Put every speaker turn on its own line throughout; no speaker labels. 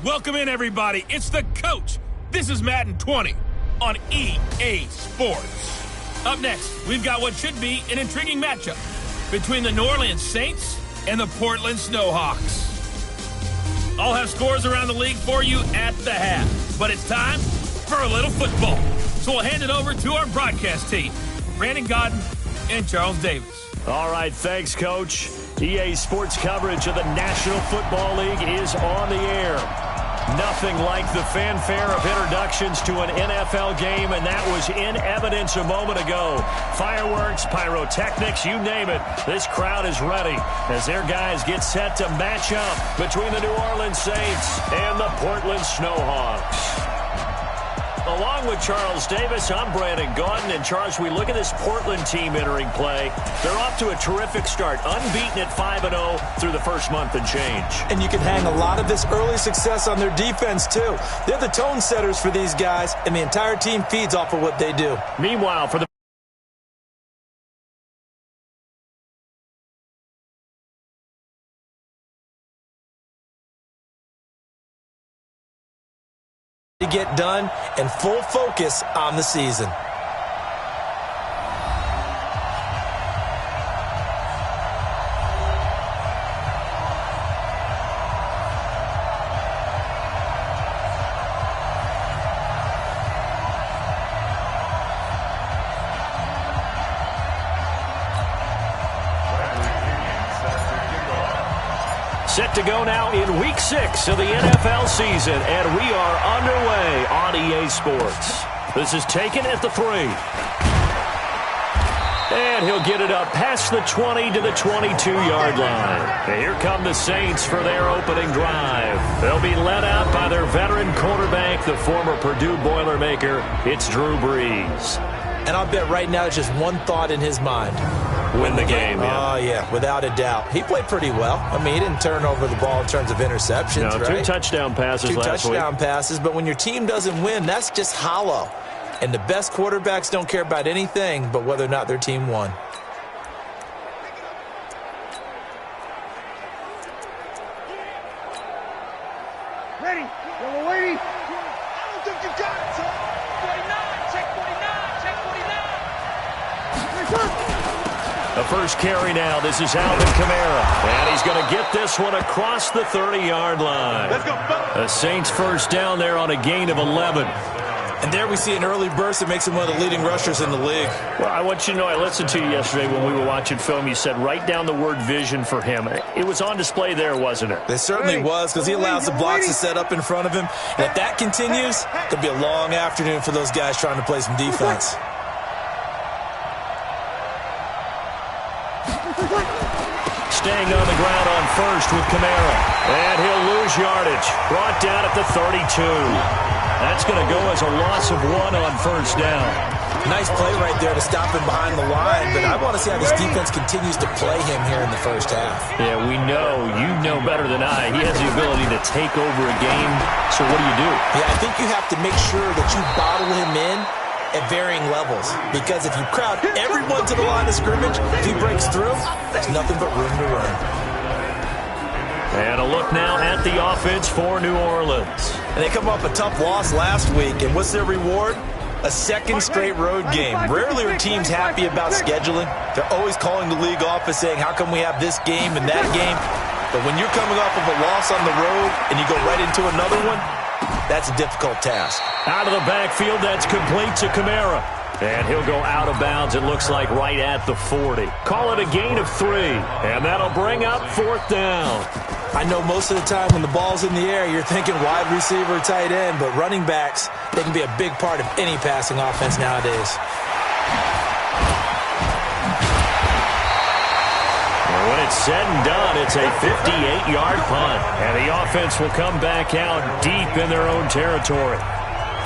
Welcome in, everybody. It's the coach. This is Madden 20 on EA Sports. Up next, we've got what should be an intriguing matchup between the New Orleans Saints and the Portland Snowhawks. I'll have scores around the league for you at the half, but it's time for a little football. So we'll hand it over to our broadcast team, Brandon Godden and Charles Davis.
All right, thanks, Coach. EA Sports coverage of the National Football League is on the air. Nothing like the fanfare of introductions to an NFL game, and that was in evidence a moment ago. Fireworks, pyrotechnics, you name it. This crowd is ready as their guys get set to match up between the New Orleans Saints and the Portland Snowhawks. Along with Charles Davis, I'm Brandon Godden. And Charles, we look at this Portland team entering play. They're off to a terrific start, unbeaten at 5-0 through the first month and change.
And you can hang a lot of this early success on their defense, too. They're the tone setters for these guys, and the entire team feeds off of what they do.
Meanwhile, for the
to get done and full focus on the season.
Set to go now in Week 6 of the NFL season, and we are underway on EA Sports. This is taken at the 3. And he'll get it up past the 20 to the 22-yard line. And here come the Saints for their opening drive. They'll be led out by their veteran quarterback, the former Purdue Boilermaker. It's Drew Brees.
And I'll bet right now it's just one thought in his mind.
Win the game, yeah.
Oh, yeah, without a doubt. He played pretty well. I mean, he didn't turn over the ball in terms of interceptions,
no,
right?
2 touchdown passes last week.
2 touchdown passes, but when your team doesn't win, that's just hollow. And the best quarterbacks don't care about anything but whether or not their team won.
Ready? Yellow lady. I don't think you got it, son. 49. Check 49. Check 49.
The first carry now. This is Alvin Kamara. And he's going to get this one across the 30-yard line.
Let's go.
The Saints first down there on a gain of 11.
And there we see an early burst that makes him one of the leading rushers in the league.
Well, I want you to know, I listened to you yesterday when we were watching film. You said write down the word vision for him. It was on display there, wasn't it?
It certainly was, because he allows the blocks to set up in front of him. And if that continues, it'll be a long afternoon for those guys trying to play some defense.
Staying on the ground on first with Kamara. And he'll lose yardage. Brought down at the 32. That's going to go as a loss of 1 on first down.
Nice play right there to stop him behind the line, but I want to see how this defense continues to play him here in the first half.
Yeah, we know. You know better than I. He has the ability to take over a game. So what do you do?
Yeah, I think you have to make sure that you bottle him in at varying levels, because if you crowd everyone to the line of scrimmage, if he breaks through, there's nothing but room to run.
And a look now at the offense for New Orleans.
And they come off a tough loss last week, and what's their reward? A second straight road game. Rarely are teams happy about scheduling. They're always calling the league office saying, how come we have this game and that game? But when you're coming off of a loss on the road and you go right into another one, that's a difficult task.
Out of the backfield, that's complete to Kamara. And he'll go out of bounds, it looks like, right at the 40. Call it a gain of 3, and that'll bring up 4th down.
I know most of the time when the ball's in the air, you're thinking wide receiver, tight end, but running backs, they can be a big part of any passing offense nowadays.
And when it's said and done, it's a 58-yard punt. And the offense will come back out deep in their own territory.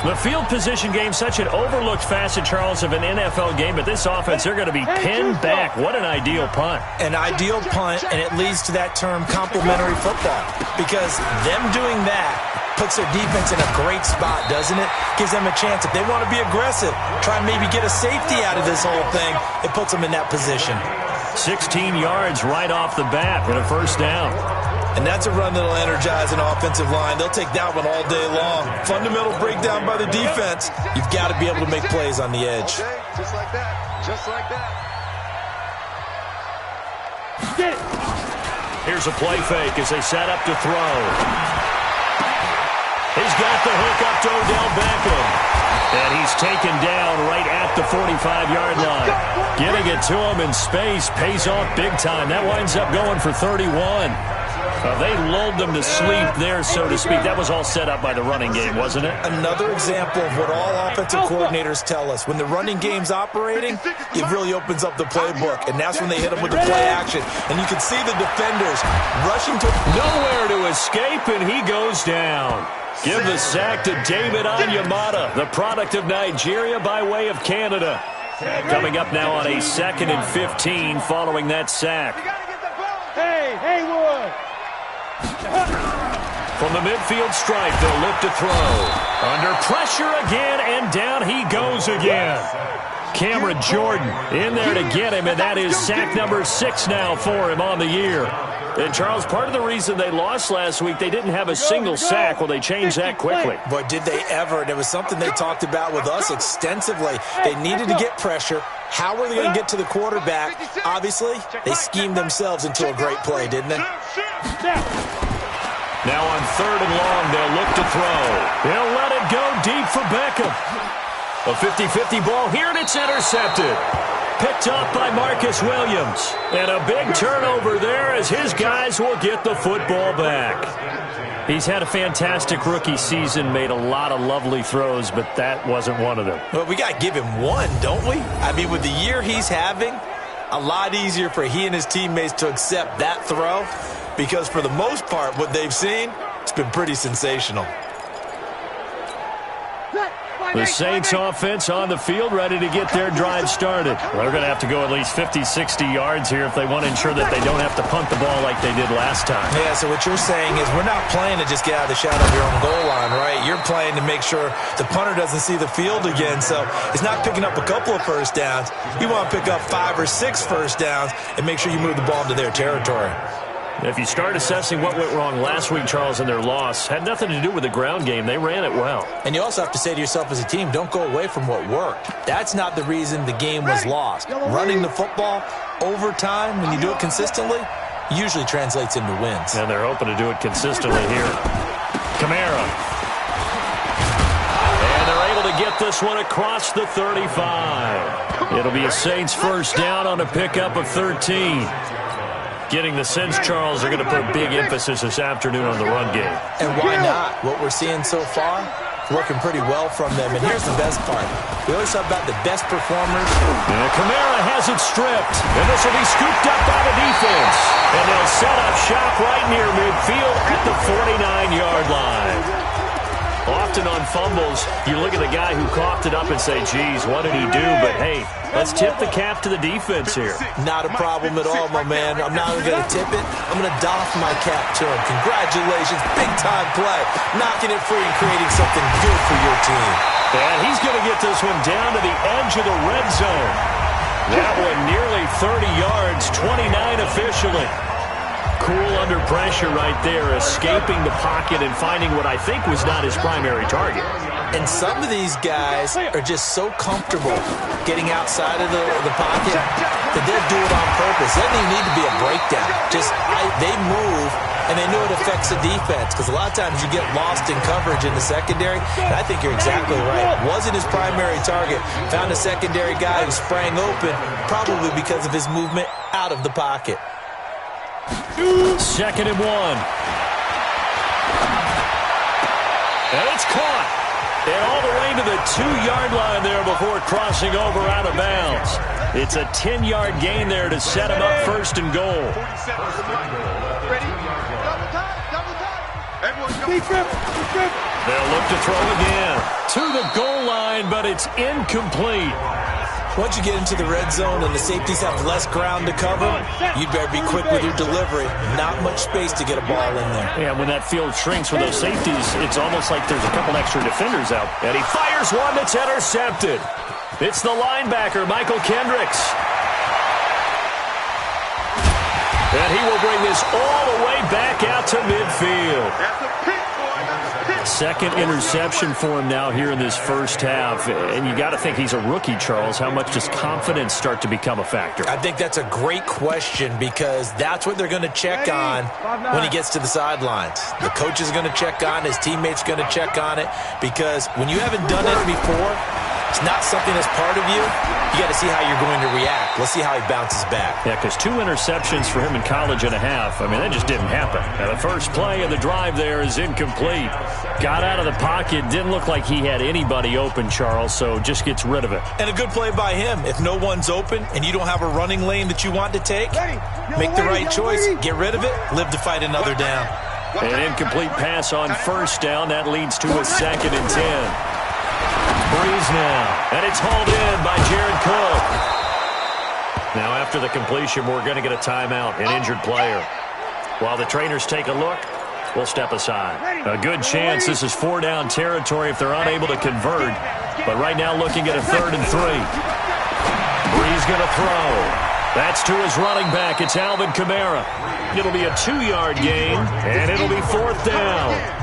The field position game, such an overlooked facet, Charles, of an NFL game, but this offense, they're going to be pinned back. What an ideal punt.
An ideal punt, and it leads to that term complementary football, because them doing that puts their defense in a great spot, doesn't it? Gives them a chance. If they want to be aggressive, try and maybe get a safety out of this whole thing, it puts them in that position.
16 yards right off the bat and a first down.
And that's a run that'll energize an offensive line. They'll take that one all day long. Fundamental breakdown by the defense. You've got to be able to make plays on the edge.
Okay, just like that. Just like that.
Get it. Here's a play fake as they set up to throw. He's got the hook up to Odell Beckham. And he's taken down right at the 45-yard line. Getting it to him in space pays off big time. That winds up going for 31. They lulled them to sleep there, so to speak. That was all set up by the running game, wasn't it?
Another example of what all offensive coordinators tell us. When the running game's operating, it really opens up the playbook. And that's when they hit them with the play action. And you can see the defenders rushing to...
Nowhere to escape, and he goes down. Give the sack to David Onyemata, the product of Nigeria by way of Canada. Coming up now on a 2nd and 15 following that sack.
Hey, Haywood!
From the midfield stripe, they'll look to throw. Under pressure again, and down he goes again. Cameron Jordan in there to get him, and that is sack number 6 now for him on the year. And, Charles, part of the reason they lost last week, they didn't have a single sack. Well, they changed that quickly.
But did they ever? And it was something they talked about with us extensively. They needed to get pressure. How were they going to get to the quarterback? Obviously, they schemed themselves into a great play, didn't they?
Now on 3rd and long, they'll look to throw. He'll let it go deep for Beckham. A 50-50 ball here, and it's intercepted. Picked up by Marcus Williams. And a big turnover there as his guys will get the football back. He's had a fantastic rookie season, made a lot of lovely throws, but that wasn't one of them.
Well, we got to give him one, don't we? I mean, with the year he's having, a lot easier for he and his teammates to accept that throw because for the most part, what they've seen, it's been pretty sensational.
The Saints offense on the field, ready to get their drive started. They're going to have to go at least 50, 60 yards here if they want to ensure that they don't have to punt the ball like they did last time.
Yeah, so what you're saying is we're not playing to just get out of the shadow of your own goal line, right? You're playing to make sure the punter doesn't see the field again. So it's not picking up a couple of first downs. You want to pick up 5 or 6 first downs and make sure you move the ball into their territory.
If you start assessing what went wrong last week, Charles, in their loss, had nothing to do with the ground game. They ran it well.
And you also have to say to yourself as a team, don't go away from what worked. That's not the reason the game was lost. Running the football over time, when you do it consistently, usually translates into wins.
And they're hoping to do it consistently here. Kamara. And they're able to get this one across the 35. It'll be a Saints first down on a pickup of 13. Getting the sense, Charles, they're going to put big emphasis this afternoon on the run game.
And why not? What we're seeing so far, working pretty well from them. And here's the best part. We always talk about the best performers.
And Kamara has it stripped. And this will be scooped up by the defense. And they'll set up shop right near midfield at the 49-yard line. Often on fumbles, you look at the guy who coughed it up and say, geez, what did he do? But, hey, let's tip the cap to the defense here.
Not a problem at all, my man. I'm not going to tip it. I'm going to doff my cap to him. Congratulations. Big-time play. Knocking it free and creating something good for your team.
And he's going to get this one down to the edge of the red zone. That one nearly 30 yards, 29 officially. Cool under pressure right there, escaping the pocket and finding what I think was not his primary target.
And some of these guys are just so comfortable getting outside of the pocket that they'll do it on purpose. It doesn't even need to be a breakdown. They move, and they know it affects the defense because a lot of times you get lost in coverage in the secondary. And I think you're exactly right. Wasn't his primary target. Found a secondary guy who sprang open, probably because of his movement out of the pocket.
2nd and 1. And it's caught. And all the way to the 2-yard line there before crossing over out of bounds. It's a 10-yard gain there to set him up 1st and goal.
Ready? Double time.
They'll look to throw again. To the goal line, but it's incomplete.
Once you get into the red zone and the safeties have less ground to cover, you'd better be quick with your delivery. Not much space to get a ball in there.
Yeah, when that field shrinks for those safeties, it's almost like there's a couple extra defenders out. And he fires one that's intercepted. It's the linebacker, Michael Kendricks. And he will bring this all the way back out to midfield.
That's a pick, boy. That's a pick.
Second interception for him now here in this first half. And you got to think he's a rookie, Charles. How much does confidence start to become a factor?
I think that's a great question because that's what they're going to check on when he gets to the sidelines. The coach is going to check on it. His teammates going to check on it because when you haven't done it before, it's not something that's part of you. You got to see how you're going to react. Let's see how he bounces back.
Yeah, because 2 interceptions for him in college and a half. I mean, that just didn't happen. Now, the first play of the drive there is incomplete. Got out of the pocket. Didn't look like he had anybody open, Charles, so just gets rid of it.
And a good play by him. If no one's open and you don't have a running lane that you want to take, make the right choice. Get rid of it. Live to fight another down.
An incomplete pass on first down. That leads to a 2nd and 10. Breeze now, and it's hauled in by Jared Cook. Now after the completion, we're going to get a timeout, an injured player. While the trainers take a look, we'll step aside. A good chance this is 4-down territory if they're unable to convert. But right now looking at a 3rd and 3. Breeze going to throw. That's to his running back. It's Alvin Kamara. It'll be a 2-yard gain, and it'll be 4th down.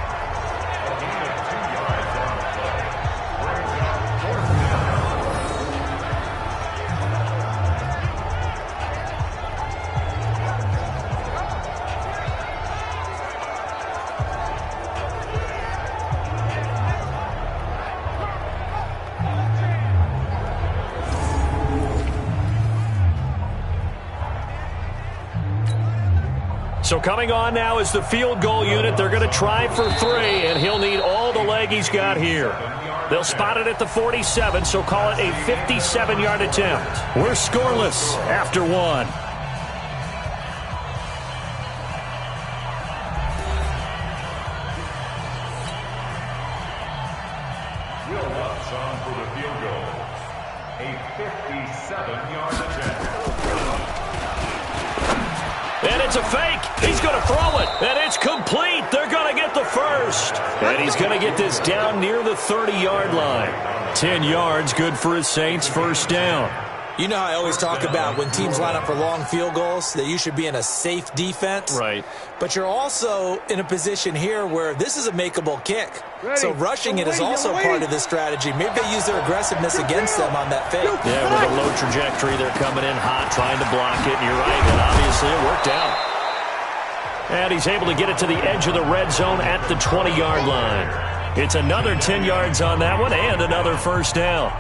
So coming on now is the field goal unit. They're going to try for 3, and he'll need all the leg he's got here. They'll spot it at the 47, so call it a 57-yard attempt. We're scoreless after 1.
Will Lutz on for the field goal. A 57-yard attempt.
And it's a fake. He's going to throw it. And it's complete. They're going to get the first. And he's going to get this down near the 30-yard line. 10 yards, good for his Saints. First down.
You know how I always talk about when teams line up for long field goals that you should be in a safe defense?
Right.
But you're also in a position here where this is a makeable kick. So rushing it is also part of this strategy. Maybe they use their aggressiveness against them on that fake.
Yeah, with a low trajectory, they're coming in hot, trying to block it. And you're right, and obviously it worked out. And he's able to get it to the edge of the red zone at the 20-yard line. It's another 10 yards on that one and another first down.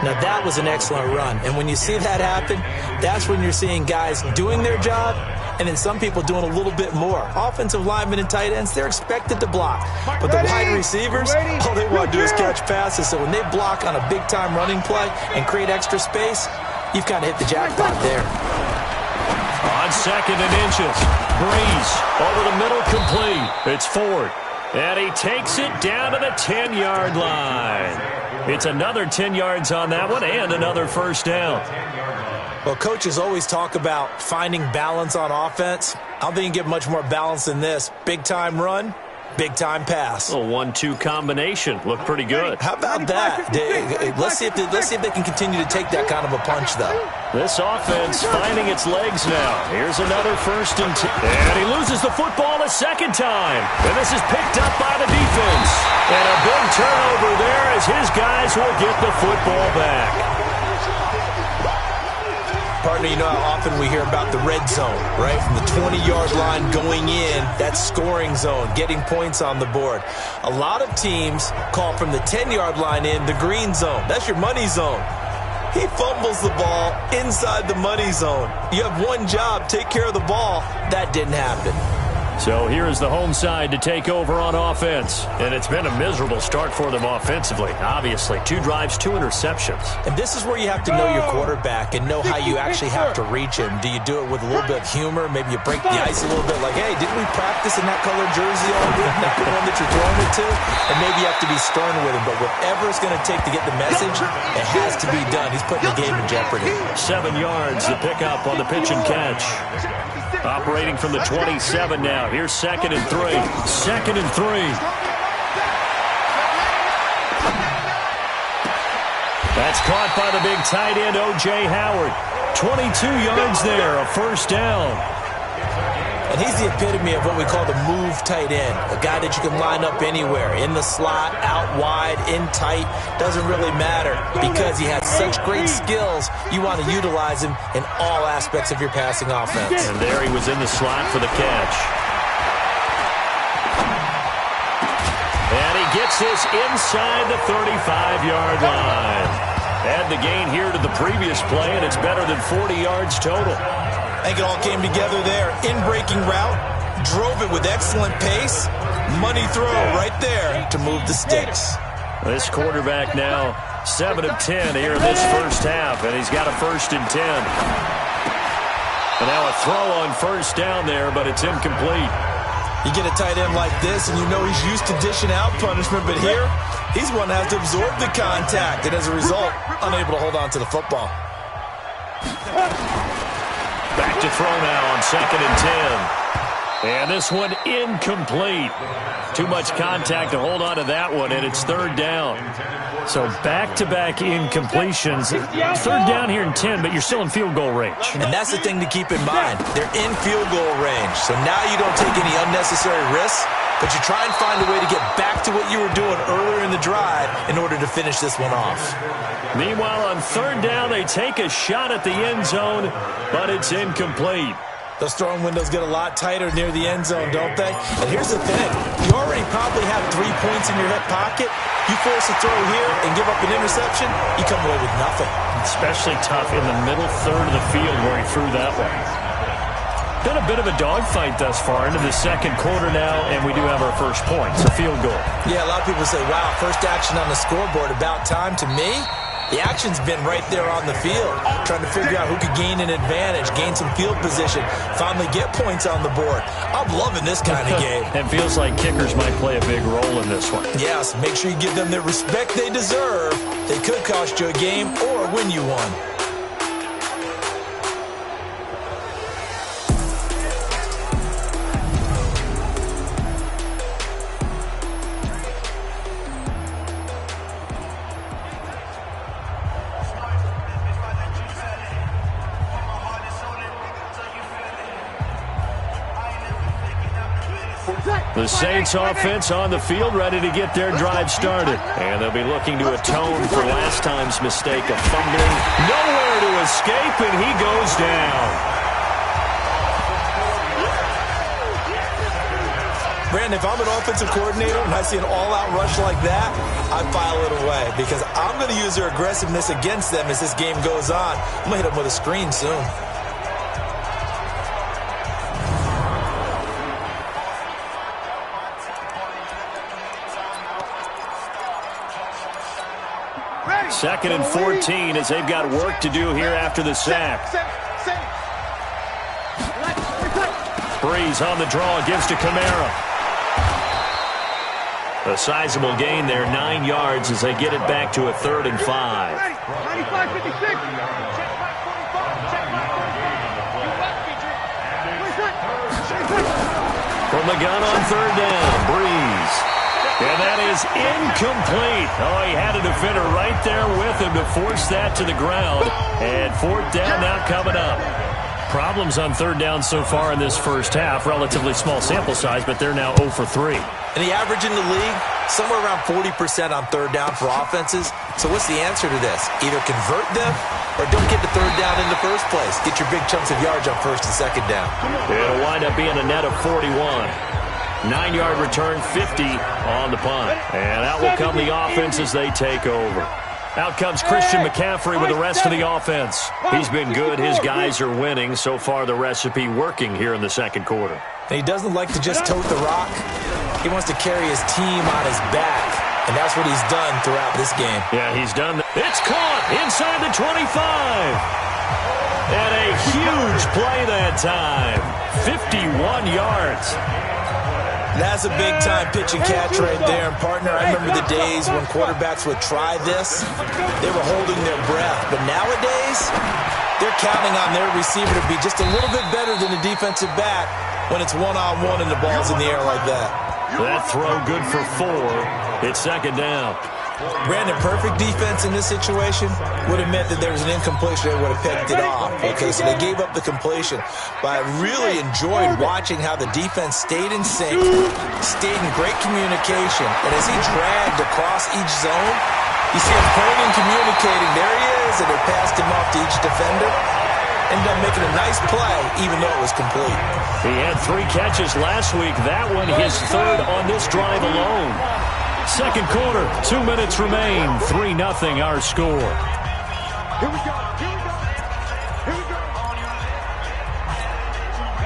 Now, that was an excellent run. And when you see that happen, that's when you're seeing guys doing their job and then some people doing a little bit more. Offensive linemen and tight ends, they're expected to block. But the wide receivers, all they want to do is catch passes. So when they block on a big-time running play and create extra space, you've kind of hit the jackpot there.
On 2nd and inches, Breeze over the middle, complete. It's Ford. And he takes it down to the 10-yard line. It's another 10 yards on that one and another first down.
Well, coaches always talk about finding balance on offense. I don't think you can get much more balance than this. Big-time run, big-time pass.
A 1-2 combination. Looked pretty good.
How about that? Let's see if they can continue to take that kind of a punch, though.
This offense finding its legs now. Here's another 1st and 10. And he loses the football a second time. And this is picked up by the defense. And a big turnover there as his guys will get the football back.
Partner, you know how often we hear about the red zone, right? From the 20-yard line going in, that scoring zone, getting points on the board. A lot of teams call from the 10-yard line in the green zone. That's your money zone. He fumbles the ball inside the money zone. You have one job, take care of the ball. That didn't happen.
So here is the home side to take over on offense. And it's been a miserable start for them offensively. Obviously, 2 drives, 2 interceptions.
And this is where you have to know your quarterback and know how you actually have to reach him. Do you do it with a little bit of humor? Maybe you break the ice a little bit like, hey, didn't we practice in that colored jersey all week? Not the one that you're throwing it to? And maybe you have to be stern with him. But whatever it's going to take to get the message, it has to be done. He's putting the game in jeopardy.
7 yards to pick up on the pitch and catch. Operating from the 27 now. Here's 2nd and 3. 2nd and 3. That's caught by the big tight end, O.J. Howard. 22 yards there, a first down.
And he's the epitome of what we call the move tight end, a guy that you can line up anywhere, in the slot, out wide, in tight, doesn't really matter because he has such great skills. You want to utilize him in all aspects of your passing offense.
And there he was in the slot for the catch. And he gets this inside the 35-yard line. Add the gain here to the previous play, and it's better than 40 yards total.
I think it all came together there. In-breaking route, drove it with excellent pace. Money throw right there to move the sticks.
This quarterback now 7 of 10 here in this first half, and he's got a 1st and 10. And now a throw on first down there, but it's incomplete.
You get a tight end like this, and you know he's used to dishing out punishment, but here, he's one that has to absorb the contact, and as a result, unable to hold on to the football.
Back to throw now on 2nd and 10. And this one incomplete. Too much contact to hold on to that one, and it's 3rd down. So back-to-back incompletions. 3rd down here in 10, but you're still in field goal range.
And that's the thing to keep in mind. They're in field goal range, so now you don't take any unnecessary risks, but you try and find a way to get back to what you were doing earlier in the drive in order to finish this one off.
Meanwhile, on 3rd down, they take a shot at the end zone, but it's incomplete.
Those throwing windows get a lot tighter near the end zone, don't they? And here's the thing. You already probably have 3 points in your hip pocket. You force a throw here and give up an interception, you come away with nothing.
Especially tough in the middle third of the field where he threw that one. Been a bit of a dogfight thus far into the 2nd quarter now, and we do have our first point. It's a field goal.
Yeah, a lot of people say, wow, first action on the scoreboard, about time. To me, the action's been right there on the field, trying to figure out who could gain an advantage, gain some field position, finally get points on the board. I'm loving this kind of game.
It feels like kickers might play a big role in this one.
Yes, make sure you give them the respect they deserve. They could cost you a game or win you one.
The Saints offense on the field, ready to get their drive started. And they'll be looking to atone for last time's mistake of fumbling. Nowhere to escape, and he goes down.
Brandon, if I'm an offensive coordinator and I see an all-out rush like that, I file it away because I'm going to use their aggressiveness against them as this game goes on. I'm going to hit them with a screen soon.
Second and 14 as they've got work to do here after the sack. Breeze on the draw, gives to Kamara. A sizable gain there, 9 yards as they get it back to a 3rd and 5. From the gun on 3rd down, Breeze. And that is incomplete. Oh, he had a defender right there with him to force that to the ground. And 4th down now coming up. Problems on 3rd down so far in this first half. Relatively small sample size, but they're now 0 for 3.
And the average in the league, somewhere around 40% on 3rd down for offenses. So what's the answer to this? Either convert them or don't get the 3rd down in the first place. Get your big chunks of yards on 1st and 2nd down.
It'll wind up being a net of 41. 9-yard return, 50 on the punt. And out will come the offense as they take over. Out comes Christian McCaffrey with the rest of the offense. He's been good. His guys are winning. So far, the recipe working here in the 2nd quarter.
And he doesn't like to just tote the rock. He wants to carry his team on his back. And that's what he's done throughout this game.
Yeah, he's done that. It's caught inside the 25. And a huge play that time. 51 yards.
That's a big-time pitch and catch right there. And, partner, I remember the days when quarterbacks would try this. They were holding their breath. But nowadays, they're counting on their receiver to be just a little bit better than the defensive back when it's one-on-one and the ball's in the air like that.
That throw good for 4. It's 2nd down.
Brandon, perfect defense in this situation would have meant that there was an incompletion. They would have picked it off. Okay, so they gave up the completion. But I really enjoyed watching how the defense stayed in sync, stayed in great communication. And as he dragged across each zone, you see him pulling and communicating. There he is, and they passed him off to each defender. Ended up making a nice play, even though it was complete.
He had 3 catches last week. That one his 3rd on this drive alone. Second quarter, 2 minutes remain. 3-0 our score.
Here we go. Here we go. Here we go.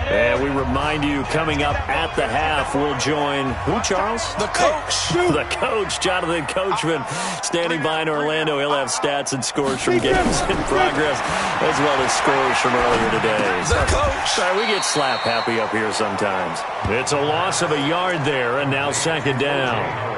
And we remind you, coming up at the half, we'll join who, Charles?
The coach.
The coach, Jonathan Coachman, standing by in Orlando. He'll have stats and scores from games in progress, as well as scores from earlier today.
The coach.
Sorry, we get slap happy up here sometimes. It's a loss of a yard there, and now 2nd down.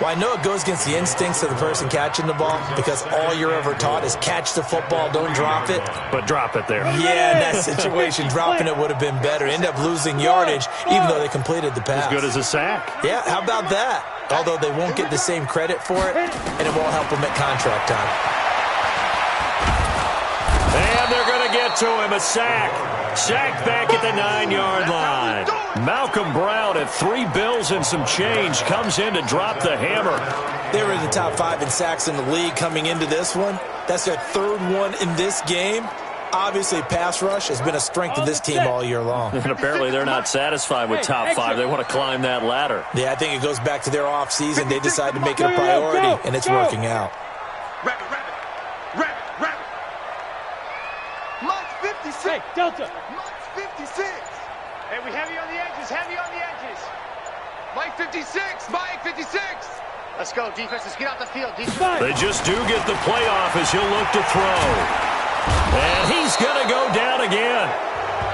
Well, I know it goes against the instincts of the person catching the ball because all you're ever taught is catch the football, don't drop it.
But drop it there.
Yeah, in that situation, dropping it would have been better. End up losing yardage, even though they completed the pass.
As good as a sack.
Yeah, how about that? Although they won't get the same credit for it, and it won't help them at contract time.
And they're going to get to him, a sack. Sacked back at the 9-yard line. Malcolm Brown at 3 bills and some change comes in to drop the hammer.
They were in the top 5 in sacks in the league coming into this one. That's their 3rd one in this game. Obviously, pass rush has been a strength of this team all year long.
And apparently they're not satisfied with top 5. They want to climb that ladder.
Yeah, I think it goes back to their offseason. They decided to make it a priority, and it's working out.
Rabbit, rabbit. Rabbit, rabbit. Mike's 56. Hey, Delta. Mike's 56. Hey, we heavy on the edges, heavy on the edges. Mike 56, Mike 56. Let's go, defense, let's get out the field. Defense.
They just do get the playoff as he'll look to throw. And he's going to go down again.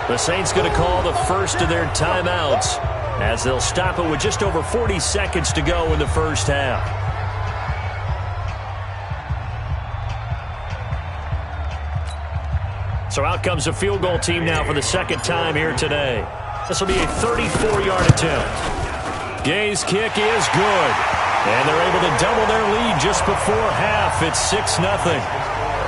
The Saints going to call the first of their timeouts as they'll stop it with just over 40 seconds to go in the first half. So out comes a field goal team now for the 2nd time here today. This will be a 34-yard attempt. Gay's kick is good. And they're able to double their lead just before half. It's 6-0.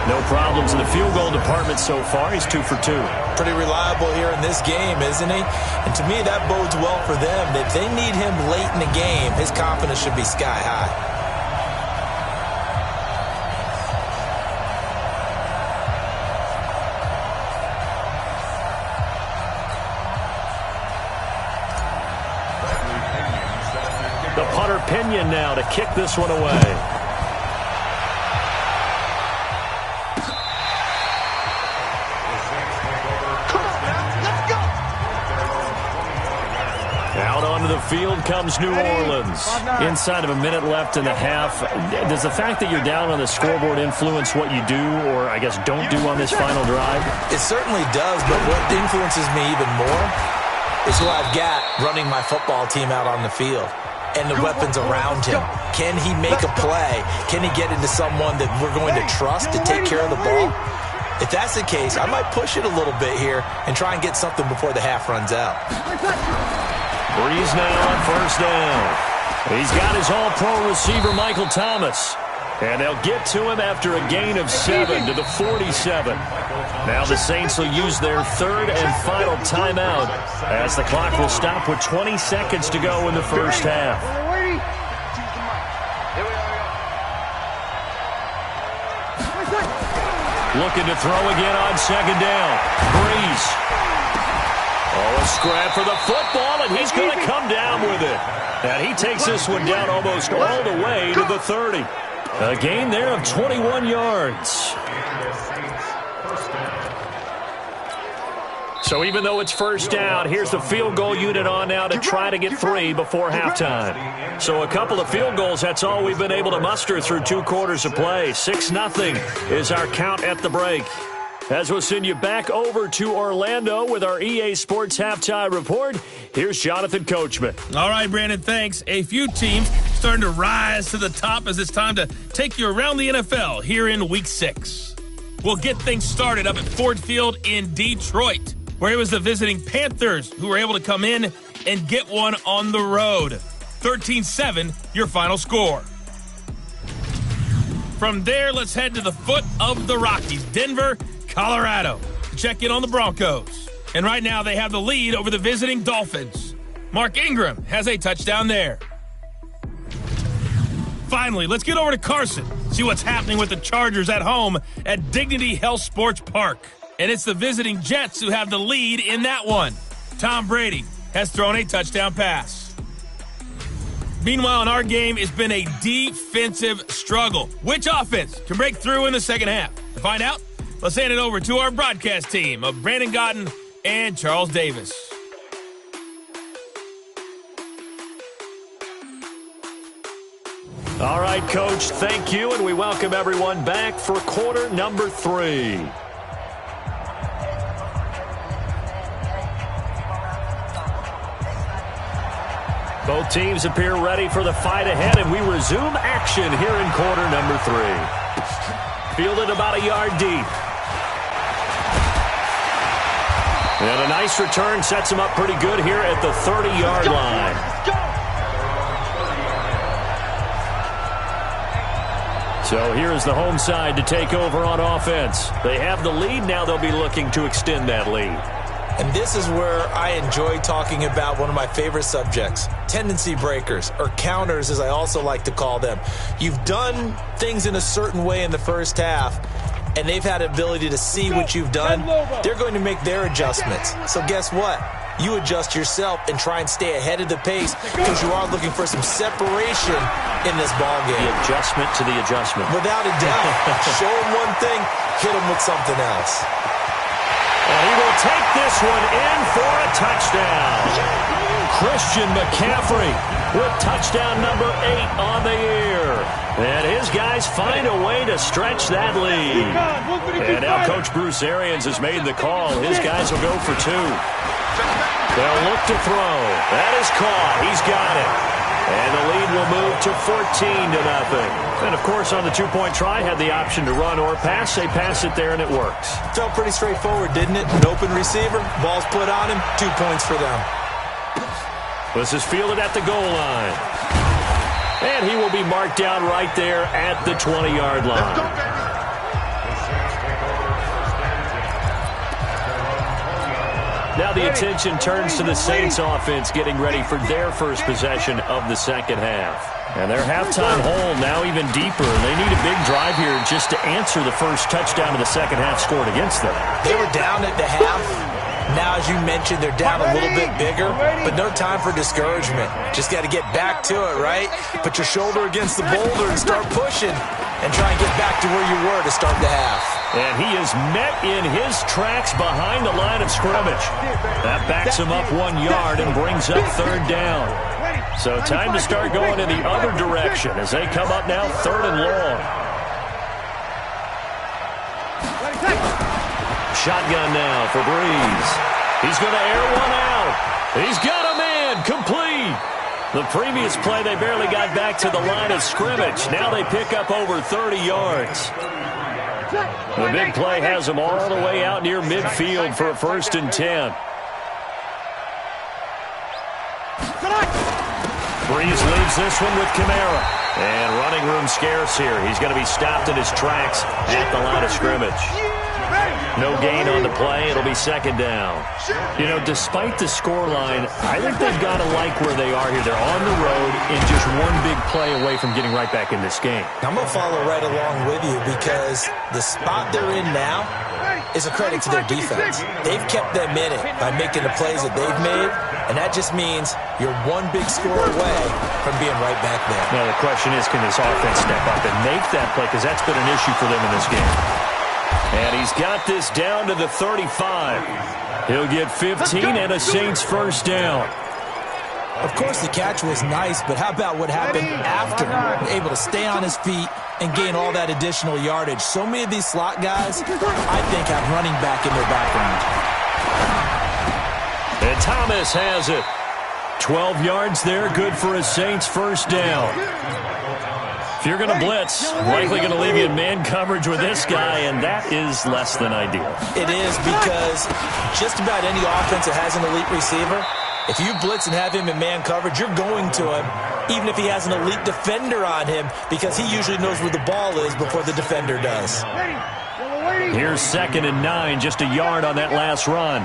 No problems in the field goal department so far. He's 2 for 2.
Pretty reliable here in this game, isn't he? And to me, that bodes well for them. If they need him late in the game, his confidence should be sky high.
The punter Pinion now to kick this one away. Out onto the field comes New Orleans. Inside of a minute left in the half. Does the fact that you're down on the scoreboard influence what you do, or I guess don't do on this final drive?
It certainly does, but what influences me even more is who I've got running my football team out on the field and the weapons around him. Can he make a play? Can he get into someone that we're going to trust to take care of the ball? If that's the case, I might push it a little bit here and try and get something before the half runs out.
Breeze now on first down. He's got his all-pro receiver, Michael Thomas. And they'll get to him after a gain of 7 to the 47. Now the Saints will use their 3rd and final timeout as the clock will stop with 20 seconds to go in the first half. Looking to throw again on 2nd down. Breeze. Oh, a scrap for the football, and he's going to come down with it. And he takes this one down almost all the way to the 30. A gain there of 21 yards. So even though it's first down, here's the field goal unit on now to try to get 3 before halftime. So a couple of field goals, that's all we've been able to muster through 2 quarters of play. 6-0 is our count at the break. As we'll send you back over to Orlando with our EA Sports Halftime Report, here's Jonathan Coachman.
All right, Brandon, thanks. A few teams starting to rise to the top as it's time to take you around the NFL here in Week 6. We'll get things started up at Ford Field in Detroit, where it was the visiting Panthers who were able to come in and get one on the road. 13-7, your final score. From there, let's head to the foot of the Rockies, Denver, Colorado, to check in on the Broncos. And right now, they have the lead over the visiting Dolphins. Mark Ingram has a touchdown there. Finally, let's get over to Carson, see what's happening with the Chargers at home at Dignity Health Sports Park. And it's the visiting Jets who have the lead in that one. Tom Brady has thrown a touchdown pass. Meanwhile, in our game, it's been a defensive struggle. Which offense can break through in the second half? To find out, let's hand it over to our broadcast team of Brandon Godden and Charles Davis.
All right, Coach, thank you, and we welcome everyone back for quarter number 3. Both teams appear ready for the fight ahead, and we resume action here in quarter number 3. Fielded about a yard deep. And a nice return sets him up pretty good here at the 30-yard line. So here's the home side to take over on offense. They have the lead. Now they'll be looking to extend that lead.
And this is where I enjoy talking about one of my favorite subjects, tendency breakers, or counters as I also like to call them. You've done things in a certain way in the first half, and they've had the ability to see what you've done. They're going to make their adjustments. So guess what? You adjust yourself and try and stay ahead of the pace because you are looking for some separation in this ball game.
The adjustment to the adjustment.
Without a doubt. Show them one thing, hit them with something else.
And he will take this one in for a touchdown. Christian McCaffrey with touchdown number 8 on the year. And his guys find a way to stretch that lead. And now Coach Bruce Arians has made the call. His guys will go for 2. They'll look to throw. That is caught. He's got it. And the lead will move to 14-0. And, of course, on the 2-point try, had the option to run or pass. They pass it there, and it works.
Felt pretty straightforward, didn't it? An open receiver, ball's put on him, 2 points for them.
This is fielded at the goal line. And he will be marked down right there at the 20-yard line. Now the attention turns to the Saints offense getting ready for their first possession of the second half. And their halftime hole now even deeper. They need a big drive here just to answer the first touchdown of the second half scored against them.
They were down at the half. Now, as you mentioned, they're down a little bit bigger, but no time for discouragement. Just got to get back to it, right? Put your shoulder against the boulder and start pushing and try and get back to where you were to start the half.
And he is met in his tracks behind the line of scrimmage. That backs him up 1 yard and brings up 3rd down. So time to start going in the other direction as they come up now 3rd and long. Shotgun now for Breeze. He's going to air one out. He's got a man complete. The previous play, they barely got back to the line of scrimmage. Now they pick up over 30 yards. The big play has them all the way out near midfield for a 1st and 10. Breeze leaves this one with Kamara. And running room scarce here. He's going to be stopped in his tracks at the line of scrimmage. No gain on the play. It'll be 2nd down. You know, despite the scoreline, I think they've got to like where they are here. They're on the road and just one big play away from getting right back in this game.
I'm going to follow right along with you because the spot they're in now is a credit to their defense. They've kept them in it by making the plays that they've made, and that just means you're one big score away from being right back there.
Now, the question is, can this offense step up and make that play? Because that's been an issue for them in this game. And he's got this down to the 35. He'll get 15 and a Saints 1st down.
Of course, the catch was nice, but how about what happened after? Able to stay on his feet and gain all that additional yardage. So many of these slot guys, I think, have running back in their background.
And Thomas has it. 12 yards there, good for a Saints 1st down. If you're going to blitz, likely going to leave you in man coverage with this guy, and that is less than ideal.
It is because just about any offense that has an elite receiver If you blitz and have him in man coverage, you're going to him, even if he has an elite defender on him, because he usually knows where the ball is before the defender does.
Here's 2nd and 9, just a yard on that last run.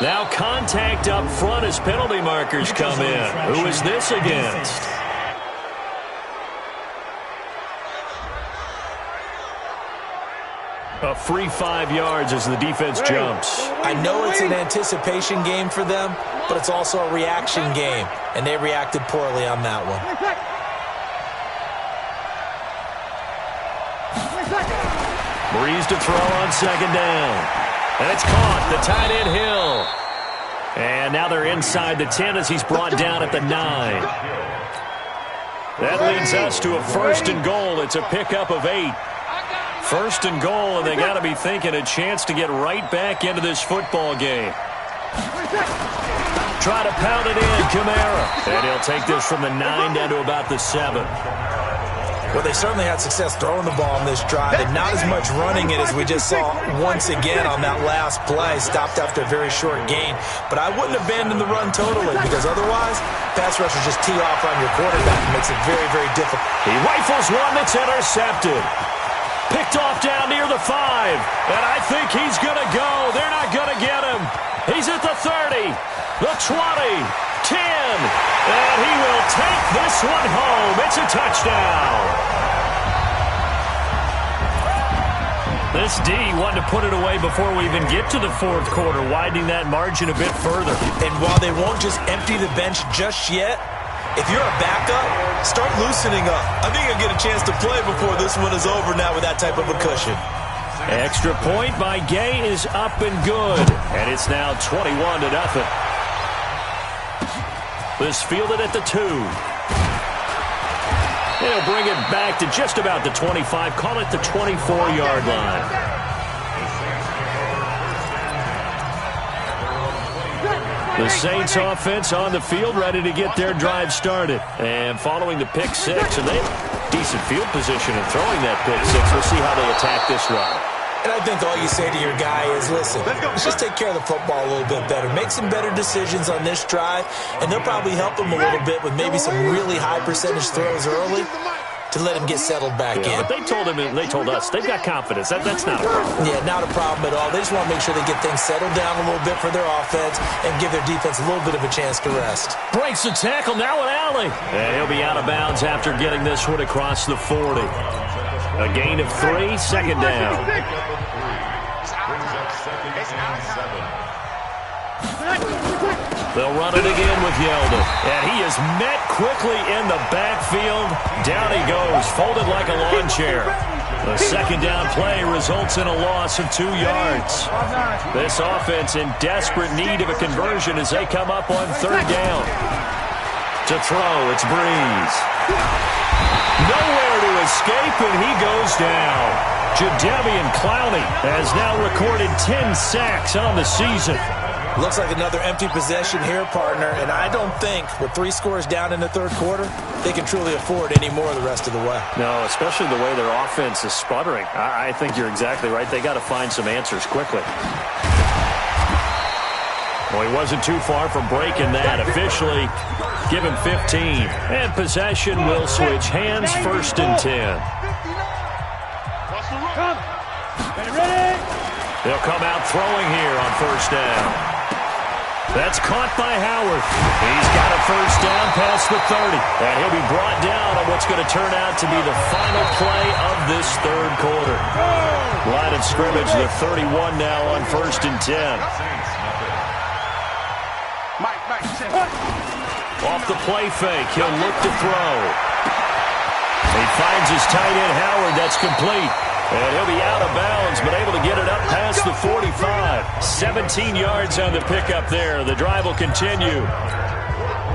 Now contact up front as penalty markers come in. Who is this against? A free 5 yards as the defense jumps.
I know it's an anticipation game for them, but it's also a reaction game, and they reacted poorly on that one.
Breeze to throw on 2nd down. And it's caught. The tight end Hill. And now they're inside the 10 as he's brought down at the 9. That leads us to a 1st and goal. It's a pickup of 8. 1st and goal, and they got to be thinking a chance to get right back into this football game. Try to pound it in, Kamara. And he'll take this from the 9 down to about the 7.
Well, they certainly had success throwing the ball on this drive, and not as much running it as we just saw once again on that last play. Stopped after a very short gain. But I wouldn't abandon the run totally, because otherwise, pass rushers just tee off on your quarterback and makes it very, very difficult.
He rifles one that's intercepted. Picked off down near the 5. And I think he's going to go. They're not going to get him. He's at the 30, the 20, 10. And he will take this one home. It's a touchdown. This D wanted to put it away before we even get to the 4th quarter, widening that margin a bit further.
And while they won't just empty the bench just yet, if you're a backup, start loosening up. I think you'll get a chance to play before this one is over now with that type of a cushion.
Extra point by Gay is up and good. And it's now 21-0. This fielded at the 2. They'll bring it back to just about the 25. Call it the 24-yard line. The Saints offense on the field, ready to get their drive started. And following the pick 6, and they have decent field position in throwing that pick 6. We'll see how they attack this run.
And I think all you say to your guy is, listen, let's just take care of the football a little bit better. Make some better decisions on this drive, and they'll probably help him a little bit with maybe some really high percentage throws early to let him get settled back in.
But they told us, they've got confidence. That's not a problem.
Yeah, not a problem at all. They just want to make sure they get things settled down a little bit for their offense and give their defense a little bit of a chance to rest.
Breaks the tackle, now an alley. And he'll be out of bounds after getting this one across the 40. A gain of 3, 2nd down. They'll run it again with Yeldon. And he is met quickly in the backfield. Down he goes, folded like a lawn chair. The 2nd down play results in a loss of 2 yards. This offense in desperate need of a conversion as they come up on 3rd down. To throw, it's Breeze. Nowhere to escape, and he goes down. Jadeveon Clowney has now recorded 10 sacks on the season.
Looks like another empty possession here, partner, and I don't think with 3 scores down in the 3rd quarter, they can truly afford any more the rest of the way.
No, especially the way their offense is sputtering. I think you're exactly right. They got to find some answers quickly. Well, he wasn't too far from breaking that. Officially, give him 15. And possession will switch hands, 1st and 10. They'll come out throwing here on 1st down. That's caught by Howard. He's got a 1st down past the 30. And he'll be brought down on what's going to turn out to be the final play of this 3rd quarter. Line of scrimmage, the 31 now on 1st and 10. Off the play fake, he'll look to throw. He finds his tight end Howard, that's complete. And he'll be out of bounds, but able to get it up past the 45. 17 yards on the pickup there. The drive will continue.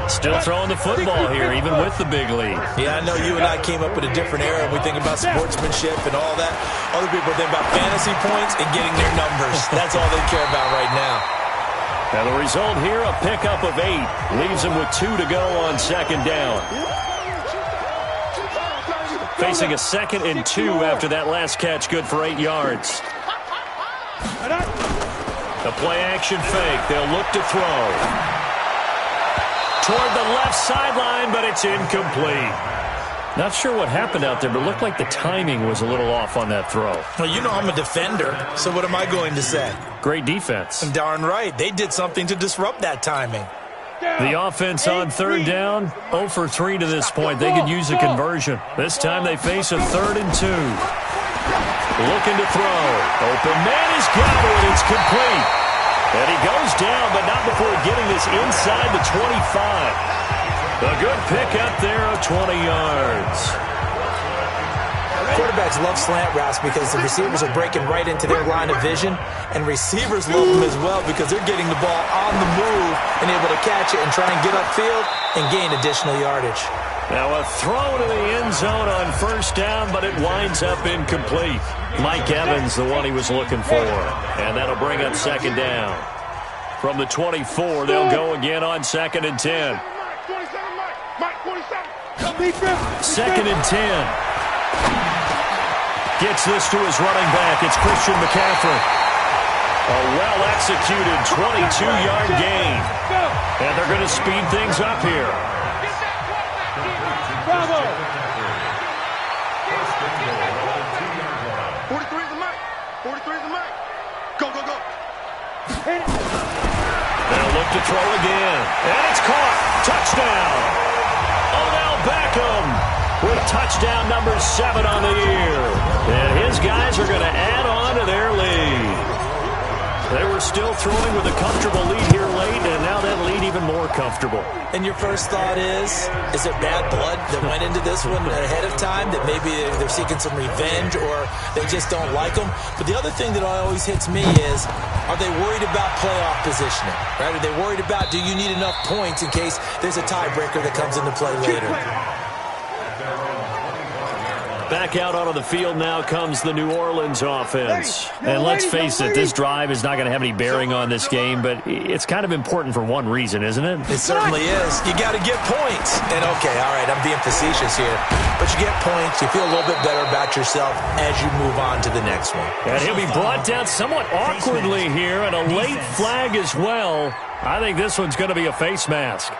Still throwing the football here, even with the big lead.
Yeah, I know you and I came up with a different era. We think about sportsmanship and all that. Other people think about fantasy points and getting their numbers. That's all they care about right now.
Now the result here, a pickup of 8. Leaves them with 2 to go on 2nd down. Facing a 2nd and 2 after that last catch, good for 8 yards. A play-action fake. They'll look to throw. Toward the left sideline, but it's incomplete. Not sure what happened out there, but it looked like the timing was a little off on that throw.
Well, you know I'm a defender, so what am I going to say?
Great defense.
Darn right. They did something to disrupt that timing.
The offense on third down, 0 for 3 to this point. They could use a conversion. This time they face a 3rd and 2. Looking to throw. Open man has got it. It's complete. And he goes down, but not before getting this inside the 25. A good pickup there of 20 yards.
Quarterbacks love slant routes because the receivers are breaking right into their line of vision, and receivers love them as well because they're getting the ball on the move and able to catch it and try and get upfield and gain additional yardage.
Now a throw to the end zone on first down, but it winds up incomplete. Mike Evans, the one he was looking for, and that'll bring up second down. From the 24, they'll go again on 2nd and 10. 2nd and 10. Gets this to his running back. It's Christian McCaffrey. A well-executed 22-yard gain. And they're going to speed things up here.
Bravo! 43 is the mic. 43 is the mic. Go, go, go.
They'll look to throw again. And it's caught. Touchdown. Odell Beckham with touchdown number 7 on the year. And his guys are going to add on to their lead. They were still throwing with a comfortable lead here late, and now that lead even more comfortable.
And your first thought is there bad blood that went into this one ahead of time, that maybe they're seeking some revenge or they just don't like them? But the other thing that always hits me is, are they worried about playoff positioning? Right? Are they worried about, do you need enough points in case there's a tiebreaker that comes into play later?
Back out onto the field now comes the New Orleans offense. And let's face it, this drive is not going to have any bearing on this game, but it's kind of important for one reason, isn't it?
It certainly is. You got to get points. And okay, all right, I'm being facetious here, but you get points, you feel a little bit better about yourself as you move on to the next one.
And he'll be brought down somewhat awkwardly here, and a late flag as well. I think this one's going to be a face mask.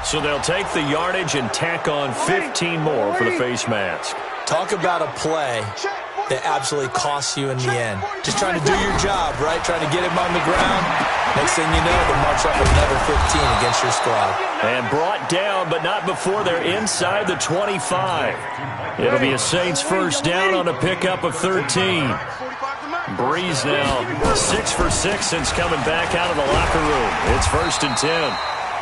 So they'll take the yardage and tack on 15 more for the face mask.
Talk about a play that absolutely costs you in the end. Just trying to do your job, right? Trying to get him on the ground. Next thing you know, they'll march up another 15 against your squad. And
brought down, but not before they're inside the 25. It'll be a Saints first down on a pickup of 13. Breeze now 6 for 6 since coming back out of the locker room. It's 1st and 10.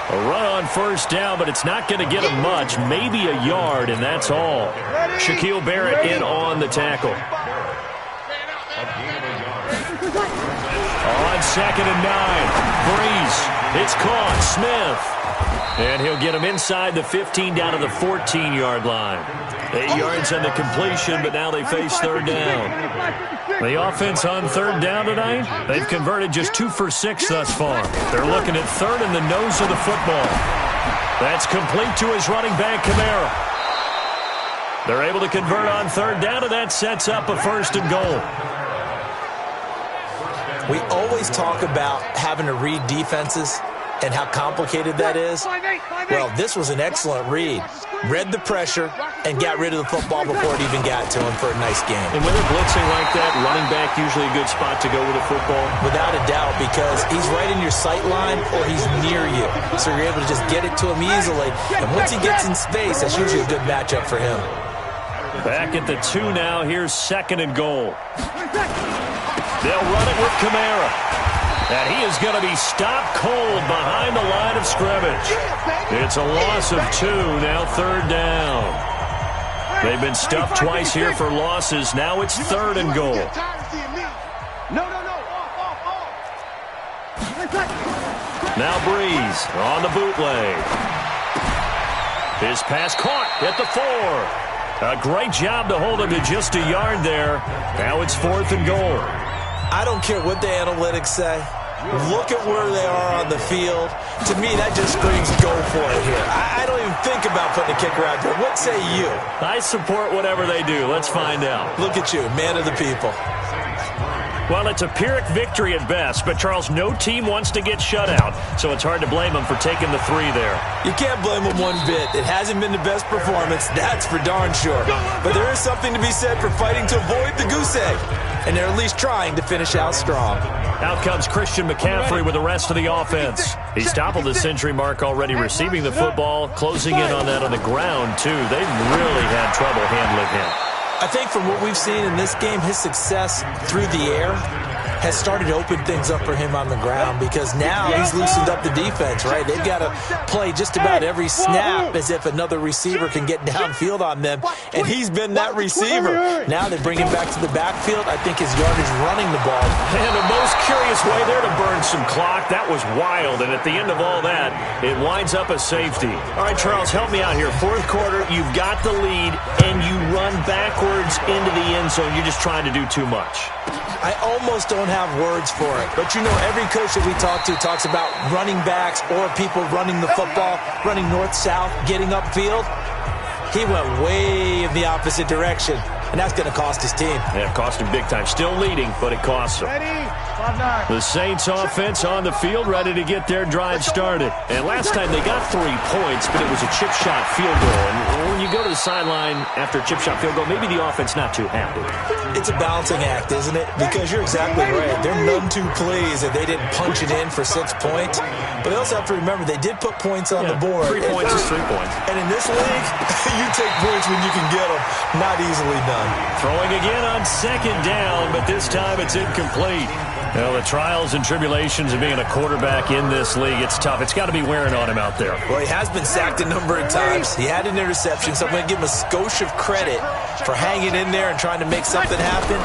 A run on first down, but it's not going to get him much. Maybe a yard, and that's all. Shaquille Barrett in on the tackle. On 2nd and 9. Breeze. It's caught. Smith. And he'll get him inside the 15 down to the 14-yard line. 8 yards on the completion, but now they face 3rd down. The offense on 3rd down tonight, they've converted just 2 for 6 thus far. They're looking at 3rd in the nose of the football. That's complete to his running back, Kamara. They're able to convert on 3rd down, and that sets up a 1st and goal.
We always talk about having to read defenses and how complicated that is. Well, this was an excellent read. Read the pressure and got rid of the football before it even got to him for a nice game.
And when they're blitzing like that, running back usually a good spot to go with a football?
Without a doubt, because he's right in your sight line or he's near you. So you're able to just get it to him easily. And once he gets in space, that's usually a good matchup for him.
Back at the 2 now. Here's 2nd and goal. They'll run it with Kamara. And he is going to be stopped cold behind the line of scrimmage. It's a loss of 2, now 3rd down. They've been stuffed twice here for losses. Now it's 3rd and goal. Now Breeze on the bootleg. His pass caught at the 4. A great job to hold him to just a yard there. Now it's 4th and goal.
I don't care what the analytics say. Look at where they are on the field. To me, that just screams go for it here. I don't even think about putting a kicker out there. What say you?
I support whatever they do. Let's find out.
Look at you, man of the people.
Well, it's a Pyrrhic victory at best, but, Charles, no team wants to get shut out, so it's hard to blame them for taking the 3 there.
You can't blame them one bit. It hasn't been the best performance, that's for darn sure. But there is something to be said for fighting to avoid the goose egg, and they're at least trying to finish out strong.
Out comes Christian McCaffrey with the rest of the offense. He's toppled the century mark already, receiving the football, closing in on that on the ground, too. They've really had trouble handling him.
I think from what we've seen in this game, his success through the air has started to open things up for him on the ground, because now he's loosened up the defense, right? They've got to play just about every snap as if another receiver can get downfield on them, and he's been that receiver. Now they bring him back to the backfield. I think his yardage running the ball.
And the most curious way there to burn some clock. That was wild, and at the end of all that, it winds up a safety. All right, Charles, help me out here. Fourth quarter, you've got the lead, and you run backwards into the end zone. You're just trying to do too much.
I almost don't have words for it. But, you know, every coach that we talk to talks about running backs or people running the football, running north-south, getting upfield. He went way in the opposite direction, and that's going to cost his team.
Yeah, it cost him big time. Still leading, but it costs him. The Saints offense on the field, ready to get their drive started. And last time they got 3 points, but it was a chip shot field goal. And when you go to the sideline after a chip shot field goal, maybe the offense not too happy.
It's a balancing act, isn't it? Because you're exactly right. They're none too pleased that they didn't punch it in for 6 points. But they also have to remember they did put points on the board.
3 points is 3 points.
And in this league, you take points when you can get them. Not easily done.
Throwing again on 2nd down, but this time it's incomplete. Well, the trials and tribulations of being a quarterback in this league, it's tough. It's got to be wearing on him out there.
Well, he has been sacked a number of times. He had an interception, so I'm going to give him a skosh of credit for hanging in there and trying to make something happen,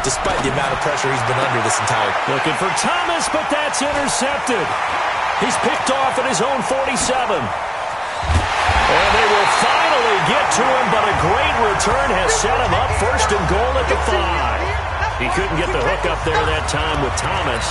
despite the amount of pressure he's been under this entire.
Looking for Thomas, but that's intercepted. He's picked off at his own 47. And they will finally get to him, but a great return has set him up 1st and goal at the 5. He couldn't get the hook up there that time with Thomas.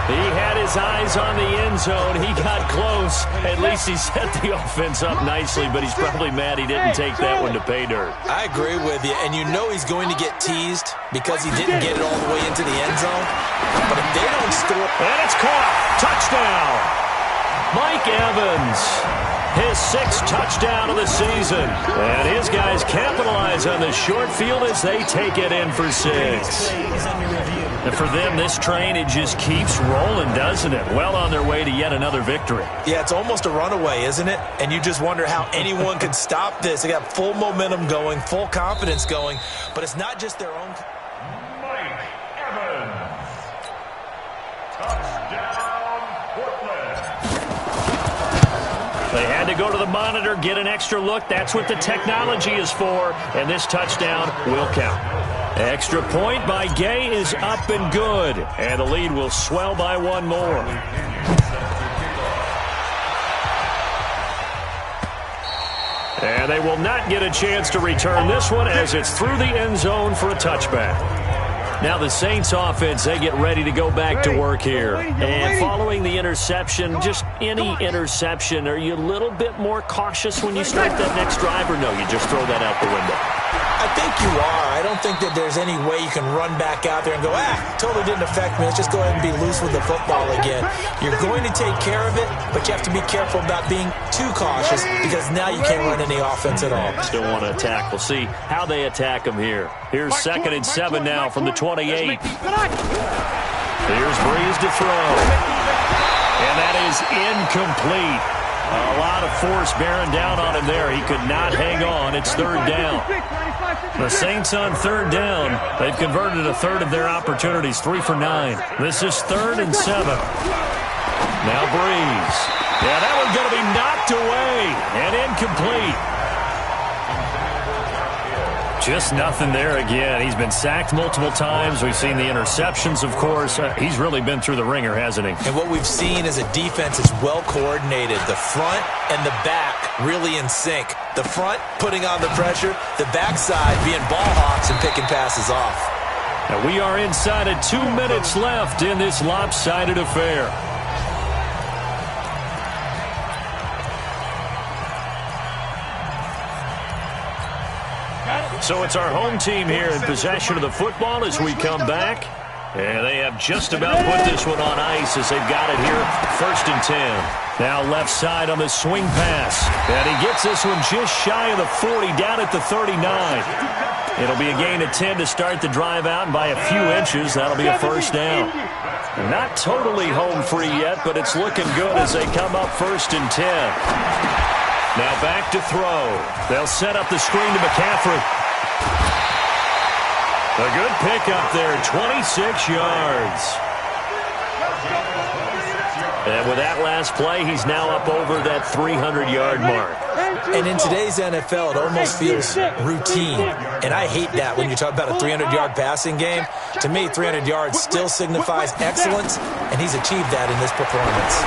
He had his eyes on the end zone. He got close. At least he set the offense up nicely, but he's probably mad he didn't take that one to pay dirt.
I agree with you, and you know he's going to get teased because he didn't get it all the way into the end zone. But if they don't score...
And it's caught. Touchdown. Mike Evans. His 6th touchdown of the season. And his guys capitalize on the short field as they take it in for 6. And for them, this train, it just keeps rolling, doesn't it? Well on their way to yet another victory.
Yeah, it's almost a runaway, isn't it? And you just wonder how anyone can stop this. They got full momentum going, full confidence going, but it's not just their own...
Mike Evans. Touchdown, Portland.
They had to go to the monitor, get an extra look. That's what the technology is for, and this touchdown will count. Extra point by Gay is up and good, and the lead will swell by 1 more. And they will not get a chance to return this one as it's through the end zone for a touchback. Now the Saints offense, they get ready to go back to work here. And following the interception, just any interception, are you a little bit more cautious when you start that next drive, or no, you just throw that out the window?
I think you are. I don't think that there's any way you can run back out there and go, totally didn't affect me. Let's just go ahead and be loose with the football again. You're going to take care of it, but you have to be careful about being too cautious because now you can't run any offense at all.
Still want to attack. We'll see how they attack them here. Here's 2nd and 7 now from the 28. Here's Breeze to throw. And that is incomplete. A lot of force bearing down on him there. He could not hang on. It's 3rd down. The Saints on 3rd down. They've converted a third of their opportunities, 3 for 9. This is 3rd and 7. Now Breeze. Yeah, that one's going to be knocked away and incomplete. Just nothing there again. He's been sacked multiple times. We've seen the interceptions, of course. He's really been through the ringer, hasn't he?
And what we've seen is a defense that's well coordinated. The front and the back really in sync. The front putting on the pressure, the backside being ball hawks and picking passes off.
Now we are inside of 2 minutes left in this lopsided affair. So it's our home team here in possession of the football as we come back. And they have just about put this one on ice as they've got it here, 1st and 10. Now left side on the swing pass. And he gets this one just shy of the 40, down at the 39. It'll be a gain of 10 to start the drive out, and by a few inches, that'll be a 1st down. Not totally home free yet, but it's looking good as they come up 1st and 10. Now back to throw. They'll set up the screen to McCaffrey. A good pickup there, 26 yards. And with that last play, he's now up over that 300-yard mark.
And in today's NFL, it almost feels routine. And I hate that when you talk about a 300-yard passing game. To me, 300 yards still signifies excellence, and he's achieved that in this performance.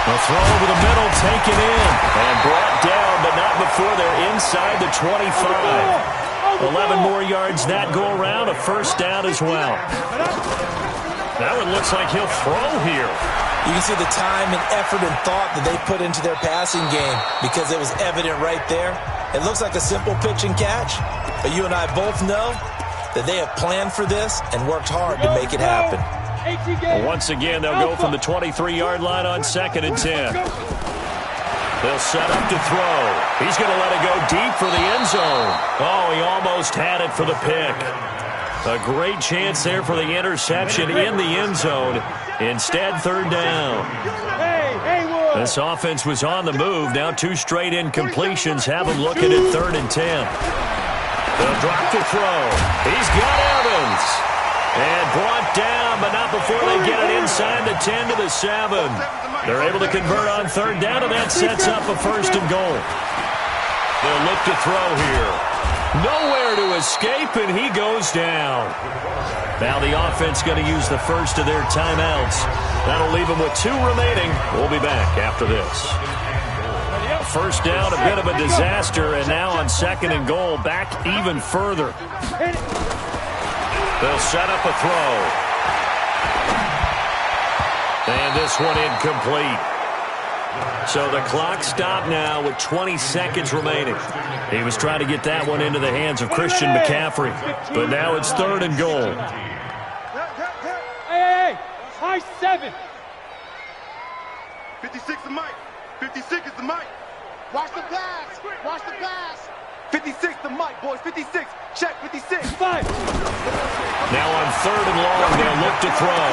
A throw over the middle, taken in, and brought down, but not before they're inside the 25. 11 more yards that go around, a 1st down as well. That one looks like he'll throw here.
You can see the time and effort and thought that they put into their passing game because it was evident right there. It looks like a simple pitch and catch, but you and I both know that they have planned for this and worked hard to make it happen.
Well, once again, they'll go from the 23-yard line on 2nd and 10. They'll set up to throw. He's going to let it go deep for the end zone. Oh, he almost had it for the pick. A great chance there for the interception in the end zone. Instead, 3rd down. This offense was on the move. Now 2 straight incompletions have them looking at 3rd and 10. They'll drop the throw. He's got Evans. And brought down, but not before they get it inside the 10 to the 7. They're able to convert on 3rd down, and that sets up a 1st and goal. They'll look to throw here. Nowhere to escape, and he goes down. Now the offense going to use the first of their timeouts. That'll leave them with 2 remaining. We'll be back after this. 1st down, a bit of a disaster, and now on 2nd and goal, back even further. They'll set up a throw. And this one incomplete. So the clock stopped now with 20 seconds remaining. He was trying to get that one into the hands of Christian McCaffrey. But now it's 3rd and goal.
Hey, high 7.
56 the mic. 56 is the mic. Watch the pass. Watch the pass. 56 the mic, boys. 56. Check 56.
5.
Now on 3rd and long, they'll look to throw.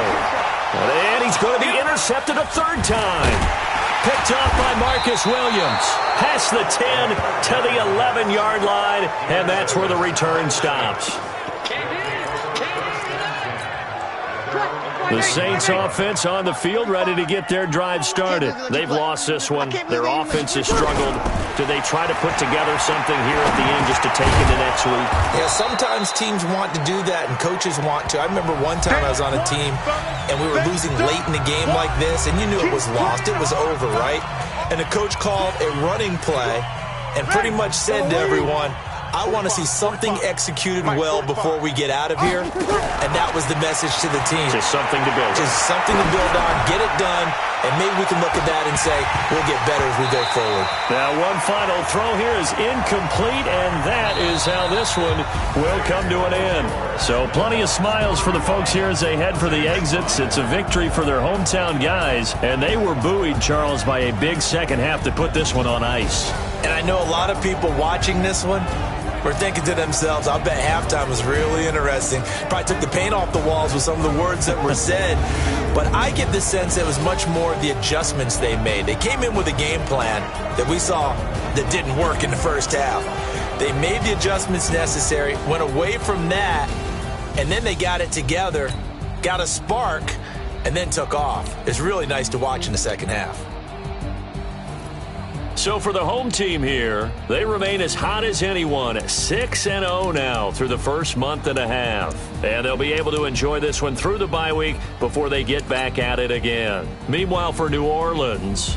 And he's going to be intercepted a 3rd time. Picked off by Marcus Williams. Past the 10 to the 11-yard line, and that's where the return stops. The Saints offense on the field, ready to get their drive started. They've lost this one. Their offense has struggled. Do they try to put together something here at the end just to take into next week?
Yeah, sometimes teams want to do that and coaches want to. I remember one time I was on a team and we were losing late in the game like this, and you knew it was lost. It was over, right? And the coach called a running play and pretty much said to everyone, I want to see something executed well before we get out of here. And that was the message to the team.
Just something to build on.
Just something to build on, get it done, and maybe we can look at that and say we'll get better as we go forward.
Now one final throw here is incomplete, and that is how this one will come to an end. So plenty of smiles for the folks here as they head for the exits. It's a victory for their hometown guys, and they were buoyed, Charles, by a big second half to put this one on ice.
And I know a lot of people watching this one were thinking to themselves, I bet halftime was really interesting. Probably took the paint off the walls with some of the words that were said. But I get the sense it was much more the adjustments they made. They came in with a game plan that we saw that didn't work in the first half. They made the adjustments necessary, went away from that, and then they got it together, got a spark, and then took off. It's really nice to watch in the second half.
So for the home team here, they remain as hot as anyone, 6-0 now through the first month and a half. And they'll be able to enjoy this one through the bye week before they get back at it again. Meanwhile, for New Orleans,